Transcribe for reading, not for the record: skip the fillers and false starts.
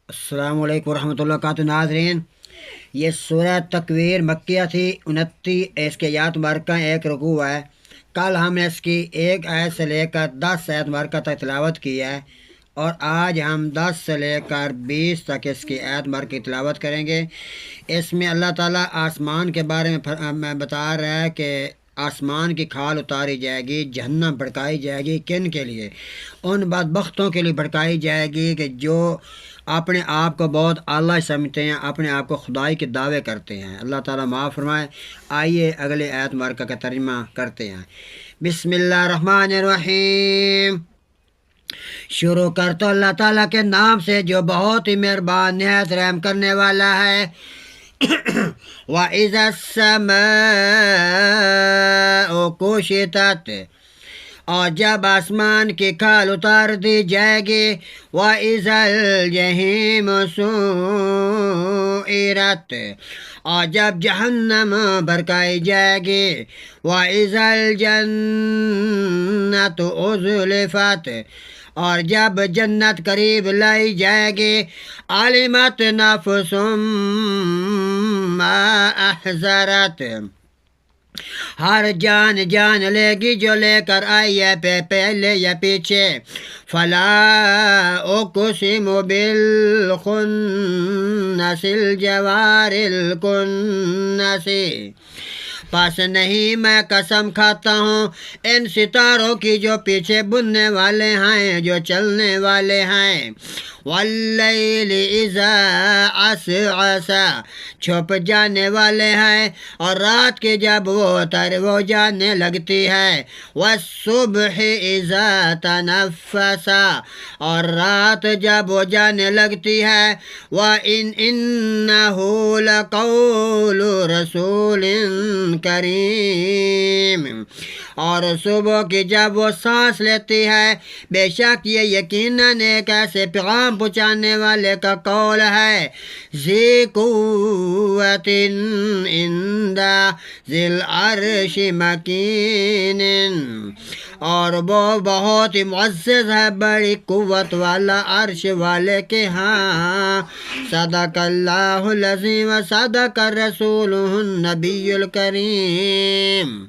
السلام علیکم ورحمۃ اللہ وبرکاتہ ناظرین، یہ سورہ تکویر مکیہ تھی 29 اس کے آیات مبارکہ ایک رکوع ہے۔ کل ہم نے اس کی 1 آیت سے لے کر 10 آیت مبارکہ تک تلاوت کی ہے، اور آج ہم 10 سے لے کر 20 تک اس کی آیت مبارکہ کی تلاوت کریں گے۔ اس میں اللہ تعالیٰ آسمان کے بارے میں بتا رہا ہے کہ آسمان کی کھال اتاری جائے گی، جہنم بھڑکائی جائے گی۔ کن کے لیے؟ ان بدبختوں کے لیے بھڑکائی جائے گی کہ جو اپنے آپ کو بہت اعلیٰ سمجھتے ہیں، اپنے آپ کو خدائی کے دعوے کرتے ہیں۔ اللہ تعالیٰ معاف فرمائے۔ آئیے اگلے آیت مبارکہ کا ترجمہ کرتے ہیں۔ بسم اللہ الرحمن الرحیم۔ شروع کر تو اللہ تعالیٰ کے نام سے جو بہت ہی مہربان نہایت رحم کرنے والا ہے۔ وَإِذَا السَّمَاءُ كُشِطَتْ، اور جب آسمان کی کھال اتار دی جائے گی۔ وَإِذَا الْجَحِيمُ سُعِّرَتْ، اور جب جہنم بھڑکائی جائے گی۔ وَإِذَا الْجَنَّةُ أُزْلِفَتْ، اور جب جنت قریب لائی جائے گی۔ عَلِمَتْ نَفْسٌ مَّا أَحْضَرَتْ، ہر جان جان لے گی جو لے کر آئی ہے پہلے یا پیچھے۔ فلا اقسم بالخنس الجوار الکنس، پس نہیں میں قسم کھاتا ہوں ان ستاروں کی جو پیچھے بننے والے ہیں، جو چلنے والے ہیں۔ واللیل اذا عسعس، چھپ جانے والے ہیں، اور رات کے جب وہ جانے لگتی ہے۔ والصبح اذا تنفس، اور رات جب وہ جانے لگتی ہے۔ وَإِنَّهُ لَقَوْلُ رَسُولٍ کریم، اور صبح کی جب وہ سانس لیتی ہے، بے شک یہ یقیناً ایک ایسے پیغام پہنچانے والے کا قول ہے۔ ذی قوت عند ذی العرش مکین، اور وہ بہت ہی معزز ہے، بڑی قوت والا عرش والے کے ہاں۔ صدق اللہ العظیم و صدق الرسول النبی الکریم۔